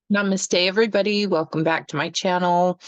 Namaste, everybody. Welcome back to my channel.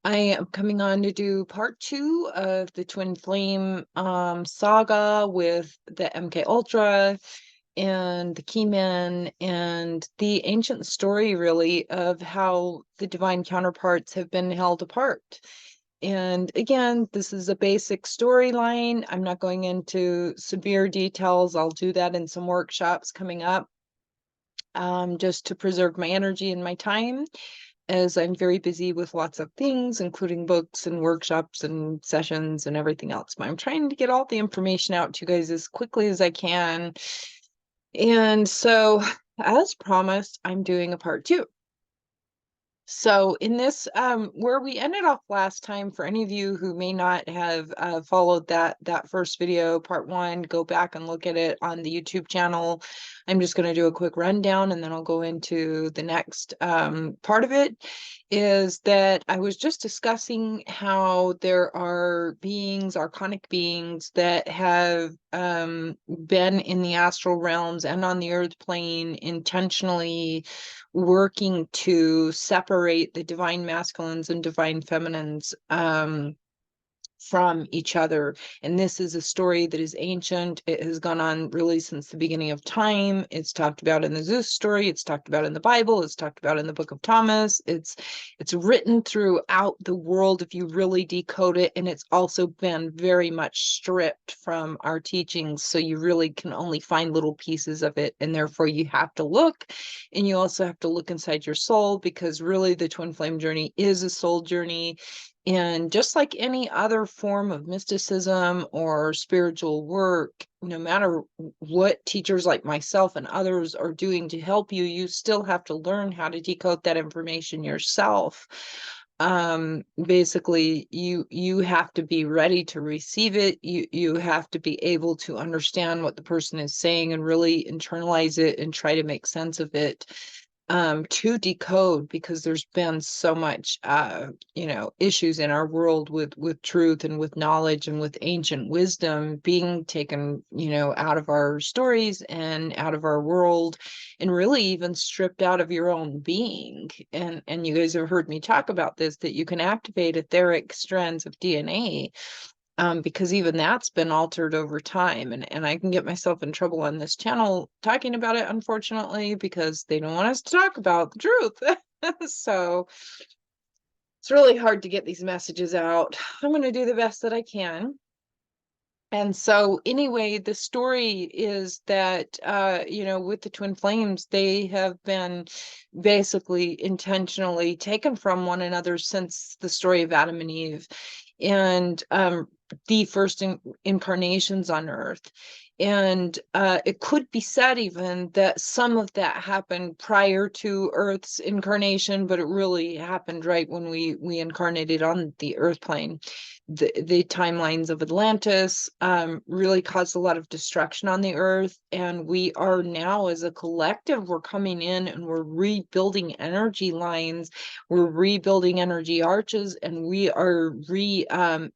I am coming on to do part 2 of the Twin Flame saga with the MK Ultra and the Keymen and the ancient story, really, of how the divine counterparts have been held apart. And again, this is a basic storyline. I'm not going into severe details. I'll do that in some workshops coming up, just to preserve my energy and my time, as I'm very busy with lots of things, including books and workshops and sessions and everything else. But I'm trying to get all the information out to you guys as quickly as I can. And so, as promised, I'm doing a part 2. So in this, where we ended off last time, for any of you who may not have followed that first video, part 1, go back and look at it on the YouTube channel. I'm just going to do a quick rundown, and then I'll go into the next part of it. Is that I was just discussing how there are beings, archonic beings, that have been in the astral realms and on the earth plane intentionally working to separate the divine masculines and divine feminines from each other. And this is a story that is ancient. It has gone on really since the beginning of time. It's talked about in the Zeus story. It's talked about in the Bible. It's talked about in the Book of Thomas. It's written throughout the world if you really decode it. And it's also been very much stripped from our teachings. So you really can only find little pieces of it. And therefore you have to look. And you also have to look inside your soul, because really the twin flame journey is a soul journey. And just like any other form of mysticism or spiritual work, no matter what teachers like myself and others are doing to help you, you still have to learn how to decode that information yourself. Basically, you have to be ready to receive it. You have to be able to understand what the person is saying and really internalize it and try to make sense of it, to decode, because there's been so much issues in our world with truth and with knowledge and with ancient wisdom being taken out of our stories and out of our world, and really even stripped out of your own being. And you guys have heard me talk about this, that you can activate etheric strands of DNA, because even that's been altered over time. And I can get myself in trouble on this channel talking about it, unfortunately, because they don't want us to talk about the truth. So it's really hard to get these messages out. I'm going to do the best that I can. And so anyway, the story is that, with the twin flames, they have been basically intentionally taken from one another since the story of Adam and Eve, and the first incarnations on Earth. And it could be said even that some of that happened prior to Earth's incarnation, but it really happened right when we incarnated on the Earth plane. The timelines of Atlantis really caused a lot of destruction on the Earth, and we are now, as a collective, we're coming in and we're rebuilding energy lines, we're rebuilding energy arches, and we are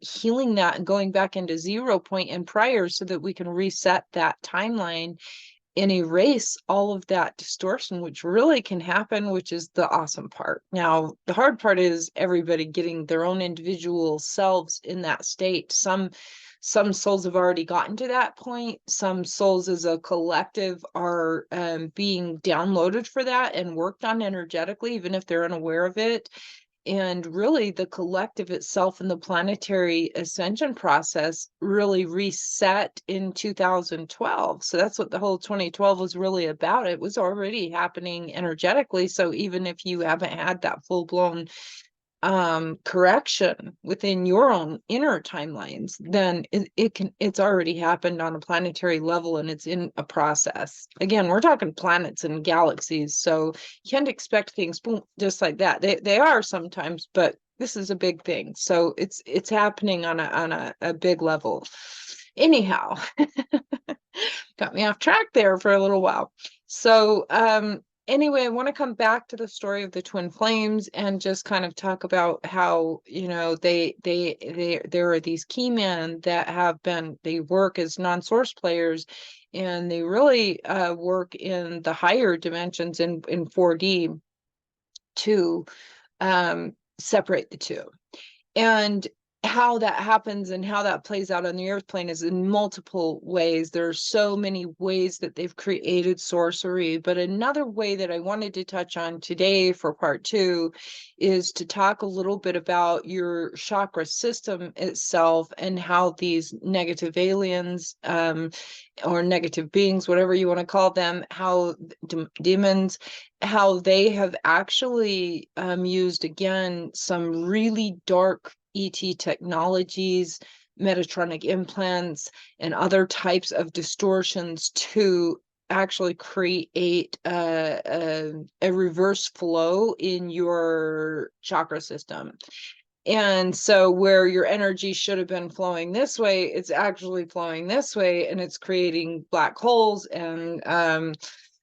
healing that and going back into 0 point and prior, so that we can reset that timeline and erase all of that distortion, which really can happen, which is the awesome part. Now, the hard part is everybody getting their own individual selves in that state. Some souls have already gotten to that point. Some souls as a collective are being downloaded for that and worked on energetically, even if they're unaware of it. And really, the collective itself and the planetary ascension process really reset in 2012. So that's what the whole 2012 was really about. It was already happening energetically. So even if you haven't had that full-blown correction within your own inner timelines, then it's already happened on a planetary level, and it's in a process. Again, we're talking planets and galaxies, so you can't expect things boom just like that. They are sometimes, but this is a big thing, so it's happening on a big level. Anyhow, got me off track there for a little while. So anyway, I want to come back to the story of the twin flames and just kind of talk about how, there are these key men that they work as non-source players, and they really work in the higher dimensions in 4D. to separate the two. And how that happens and how that plays out on the earth plane is in multiple ways. There are so many ways that they've created sorcery, but another way that I wanted to touch on today for part 2 is to talk a little bit about your chakra system itself and how these negative aliens or negative beings, whatever you want to call them, how demons, how they have actually used, again, some really dark ET technologies, Metatronic implants, and other types of distortions to actually create a reverse flow in your chakra system. And so where your energy should have been flowing this way, it's actually flowing this way, and it's creating black holes and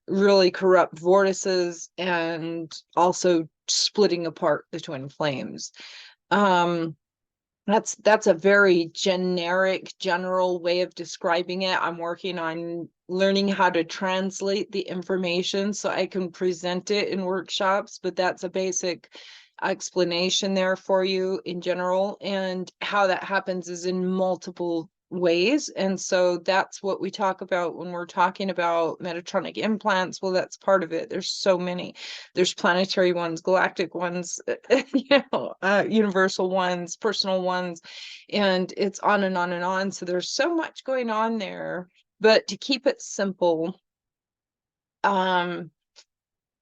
really corrupt vortices, and also splitting apart the twin flames. That's a very generic, general way of describing it. I'm working on learning how to translate the information so I can present it in workshops, but that's a basic explanation there for you in general. And how that happens is in multiple ways. And so that's what we talk about when we're talking about Metatronic implants. Well, that's part of it. There's so many. There's planetary ones, galactic ones, universal ones, personal ones, and it's on and on and on. So there's so much going on there. But to keep it simple,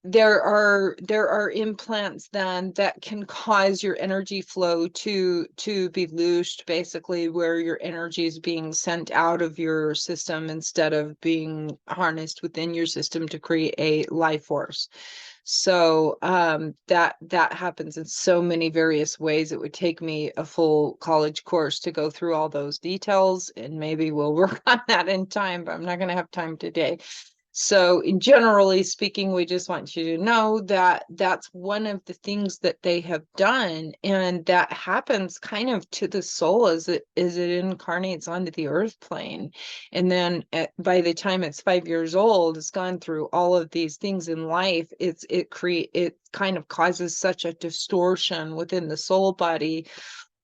there are implants then that can cause your energy flow to be loosed, basically, where your energy is being sent out of your system instead of being harnessed within your system to create a life force. So that happens in so many various ways. It would take me a full college course to go through all those details, and maybe we'll work on that in time, but I'm not going to have time today. So in generally speaking, we just want you to know that that's one of the things that they have done, and that happens kind of to the soul as it incarnates onto the earth plane. And then by the time it's 5 years old, it's gone through all of these things in life. It kind of causes such a distortion within the soul body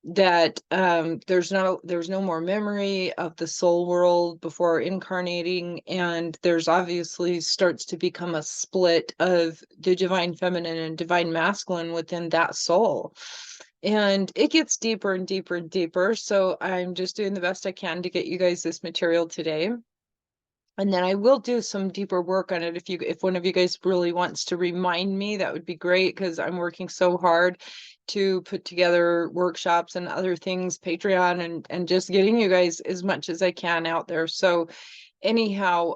that there's no more memory of the soul world before incarnating, and there's obviously starts to become a split of the divine feminine and divine masculine within that soul, and it gets deeper and deeper and deeper. So I'm just doing the best I can to get you guys this material today. And then I will do some deeper work on it. If one of you guys really wants to remind me, that would be great, because I'm working so hard to put together workshops and other things, Patreon, and just getting you guys as much as I can out there. So anyhow,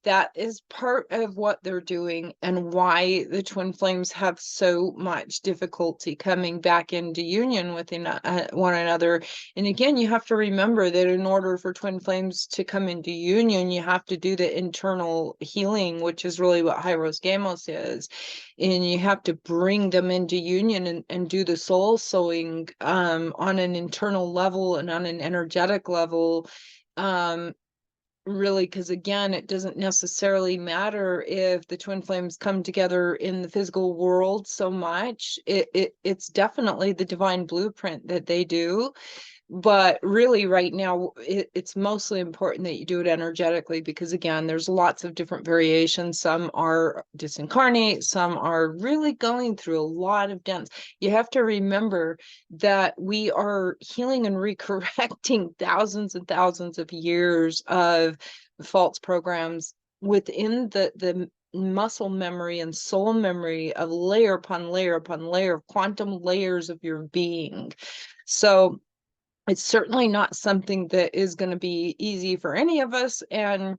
that is part of what they're doing and why the twin flames have so much difficulty coming back into union with one another. And again, you have to remember that in order for twin flames to come into union, you have to do the internal healing, which is really what Hyros Gamos is. And you have to bring them into union and do the soul sewing on an internal level and on an energetic level. Really, because again, it doesn't necessarily matter if the twin flames come together in the physical world so much. It's definitely the divine blueprint that they do. But really right now, it's mostly important that you do it energetically, because again, there's lots of different variations. Some are disincarnate, some are really going through a lot of dents. You have to remember that we are healing and recorrecting thousands and thousands of years of false programs within the muscle memory and soul memory of layer upon layer upon layer of quantum layers of your being. So it's certainly not something that is going to be easy for any of us, and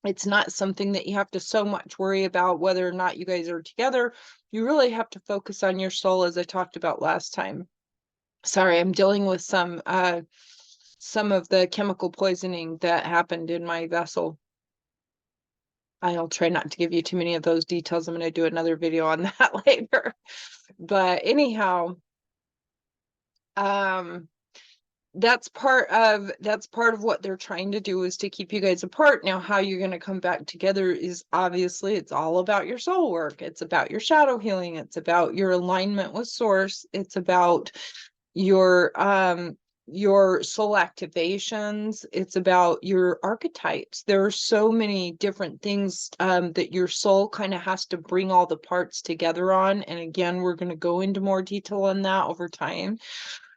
it's not something that you have to so much worry about whether or not you guys are together. You really have to focus on your soul, as I talked about last time. Sorry, I'm dealing with some of the chemical poisoning that happened in my vessel. I'll try not to give you too many of those details. I'm going to do another video on that later. But anyhow, that's part of what they're trying to do, is to keep you guys apart. Now, how you're going to come back together is obviously, it's all about your soul work. It's about your shadow healing. It's about your alignment with source. It's about your soul activations. It's about your archetypes. There are so many different things that your soul kind of has to bring all the parts together on. And again, we're going to go into more detail on that over time.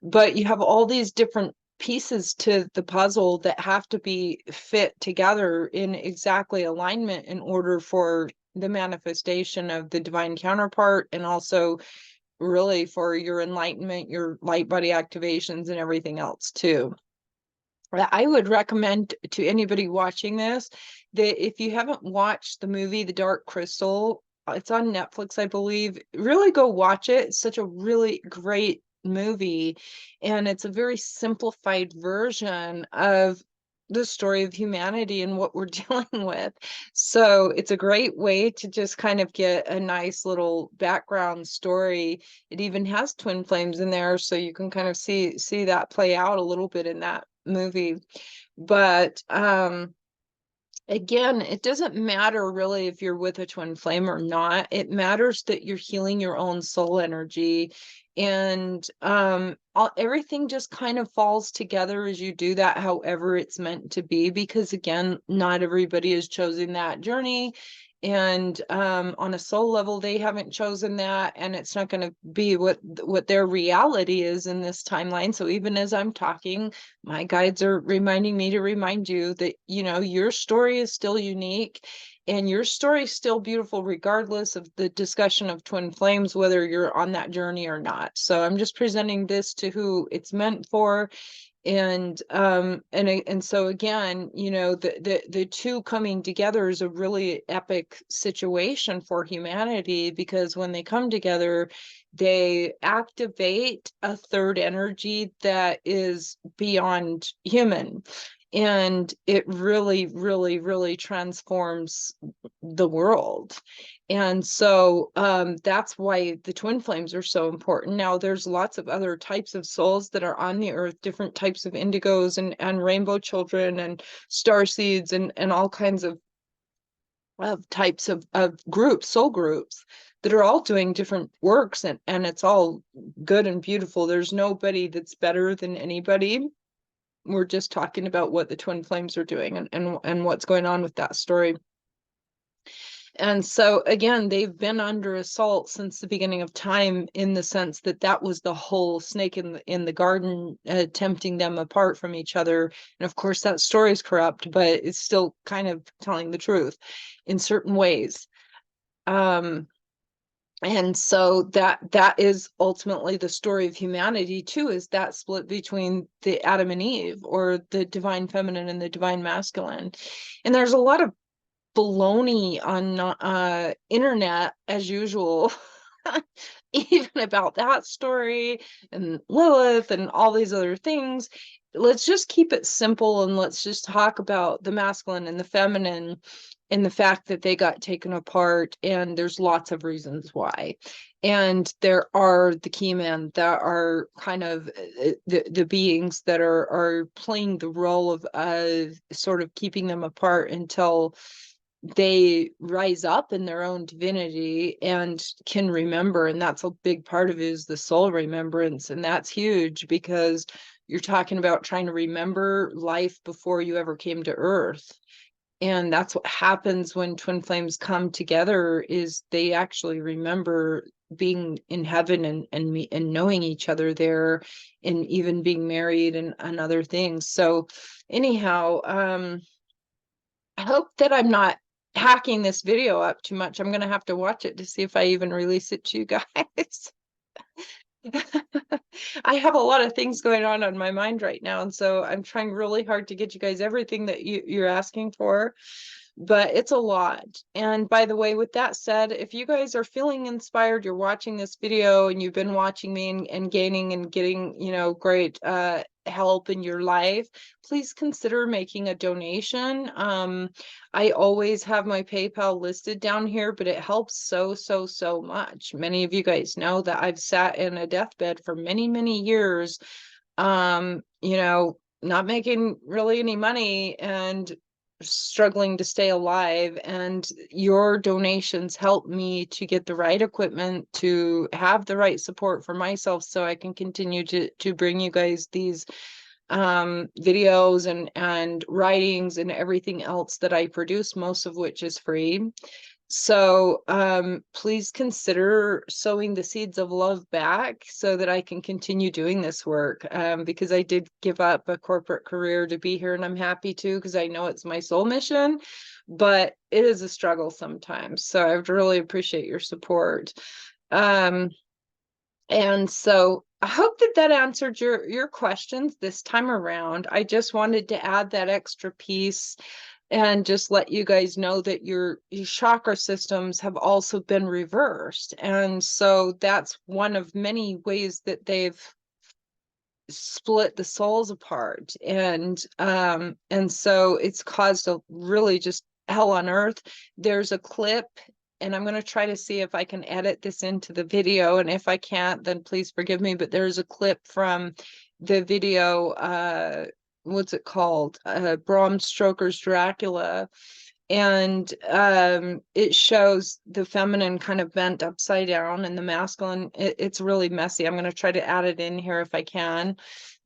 But you have all these different pieces to the puzzle that have to be fit together in exactly alignment in order for the manifestation of the divine counterpart, and also really for your enlightenment, your light body activations, and everything else too. I would recommend to anybody watching this that if you haven't watched the movie The Dark Crystal, it's on Netflix, I believe, really go watch it. It's such a really great movie, and it's a very simplified version of the story of humanity and what we're dealing with. So it's a great way to just kind of get a nice little background story. It even has twin flames in there, so you can kind of see that play out a little bit in that movie. But again, it doesn't matter really if you're with a twin flame or not. It matters that you're healing your own soul energy, and everything just kind of falls together as you do that, however it's meant to be, because again, not everybody has chosen that journey, and on a soul level they haven't chosen that, and it's not going to be what their reality is in this timeline. So even as I'm talking, my guides are reminding me to remind you that, you know, your story is still unique, and your story is still beautiful regardless of the discussion of twin flames, whether you're on that journey or not. So I'm just presenting this to who it's meant for. And so again, you know, the two coming together is a really epic situation for humanity, because when they come together, they activate a third energy that is beyond human, and it really, really, really transforms the world. And so that's why the twin flames are so important. Now, there's lots of other types of souls that are on the earth, different types of indigos and rainbow children and star seeds and all kinds of types of groups, soul groups, that are all doing different works, and it's all good and beautiful. There's nobody that's better than anybody. We're just talking about what the twin flames are doing and what's going on with that story. And so again, they've been under assault since the beginning of time, in the sense that that was the whole snake in the garden, tempting them apart from each other. And of course, that story is corrupt, but it's still kind of telling the truth in certain ways. And so that is ultimately the story of humanity too, is that split between the Adam and Eve, or the divine feminine and the divine masculine. And there's a lot of baloney on internet as usual, even about that story and Lilith and all these other things. Let's just keep it simple, and let's just talk about the masculine and the feminine, and the fact that they got taken apart, and there's lots of reasons why. And there are the key men that are kind of the beings that are playing the role of sort of keeping them apart until they rise up in their own divinity and can remember. And that's a big part of it, is the soul remembrance. And that's huge, because you're talking about trying to remember life before you ever came to earth. And that's what happens when twin flames come together, is they actually remember being in heaven and knowing each other there, and even being married and other things. So anyhow, I hope that I'm not hacking this video up too much. I'm going to have to watch it to see if I even release it to you guys. I have a lot of things going on my mind right now, and so I'm trying really hard to get you guys everything that you're asking for, but it's a lot. And by the way, with that said, if you guys are feeling inspired, you're watching this video and you've been watching me and gaining and getting, you know, great help in your life, please consider making a donation. I always have my PayPal listed down here, but it helps so much. Many of you guys know that I've sat in a deathbed for many years, you know, not making really any money and struggling to stay alive. And your donations help me to get the right equipment, to have the right support for myself, so I can continue to bring you guys these videos and writings and everything else that I produce, most of which is free. So please consider sowing the seeds of love back so that I can continue doing this work, because I did give up a corporate career to be here, and I'm happy to, because I know it's my soul mission, but it is a struggle sometimes. So I would really appreciate your support. Um, and so I hope that that answered your questions this time around. I just wanted to add that extra piece and just let you guys know that your chakra systems have also been reversed. And so that's one of many ways that they've split the souls apart. And so it's caused a really just hell on earth. There's a clip, and I'm going to try to see if I can edit this into the video, and if I can't, then please forgive me, but there's a clip from the video, what's it called, Bram Stoker's Dracula, and it shows the feminine kind of bent upside down and the masculine. It's really messy. I'm going to try to add it in here if I can,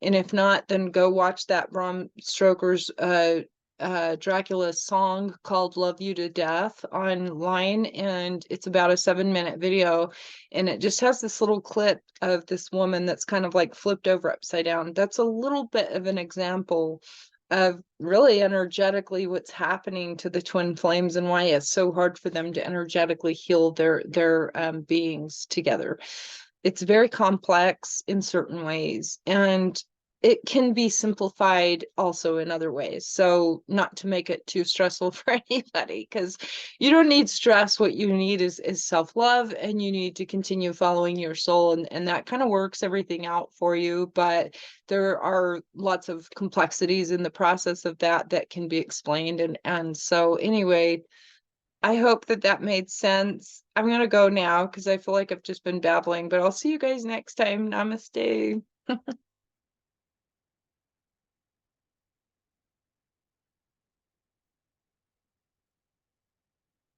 and if not, then go watch that Bram Stoker's Dracula song called Love You to Death online, and it's about a 7-minute video, and it just has this little clip of this woman that's kind of like flipped over upside down. That's a little bit of an example of really energetically what's happening to the twin flames, and why it's so hard for them to energetically heal their beings together. It's very complex in certain ways, and it can be simplified also in other ways. So not to make it too stressful for anybody, because you don't need stress. What you need is self-love, and you need to continue following your soul, and that kind of works everything out for you. But there are lots of complexities in the process of that can be explained. And so anyway, I hope that that made sense. I'm going to go now because I feel like I've just been babbling, but I'll see you guys next time. Namaste.